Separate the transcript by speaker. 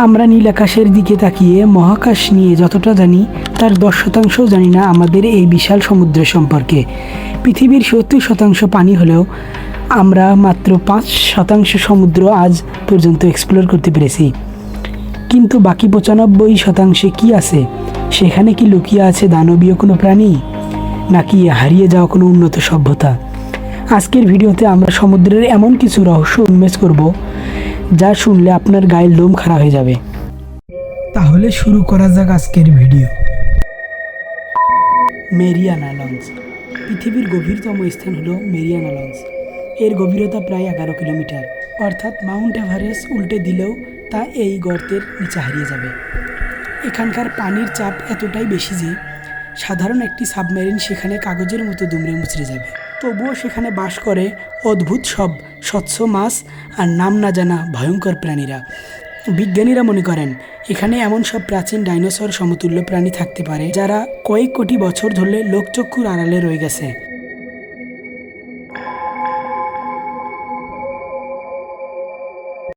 Speaker 1: আমরা নীল আকাশের দিকে তাকিয়ে মহাকাশ নিয়ে যতটা জানি তার 10% জানি না আমাদের এই বিশাল সমুদ্র সম্পর্কে। পৃথিবীর 70% পানি হলেও আমরা মাত্র 5% সমুদ্র আজ পর্যন্ত এক্সপ্লোর করতে পেরেছি। কিন্তু বাকি 95% কি আছে? সেখানে কি লুকিয়ে আছে দানবীয় কোনো প্রাণী, নাকি হারিয়ে যাওয়া কোনো উন্নত সভ্যতা? আজকের ভিডিওতে আমরা সমুদ্রের এমন কিছু রহস্য উন্মেষ করব যা শুনলে আপনার গায়ের লোম খাড়া হয়ে যাবে। তাহলে শুরু করা যাক আজকের ভিডিও। Mariana launch. পৃথিবীর গভীরতম স্থান হলো মেরিয়ানা লঞ্চ। এর গভীরতা প্রায় 11 কিলোমিটার, অর্থাৎ মাউন্ট এভারেস্ট উল্টে দিলেও তা এই গর্তের নিচে হারিয়ে যাবে। এখানকার পানির চাপ এতটাই বেশি যে সাধারণ একটি সাবমেরিন সেখানে কাগজের মতো দুমড়ে মুচড়ে যাবে। তবুও সেখানে বাস করে অদ্ভুত সব স্বচ্ছ মাছ আর নাম না জানা ভয়ঙ্কর প্রাণীরা। বিজ্ঞানীরা মনে করেন এখানে এমন সব প্রাচীন ডাইনোসর সমতুল্য প্রাণী থাকতে পারে যারা কয়েক কোটি বছর ধরে লোকচক্ষুর আড়ালে রয়ে গেছে।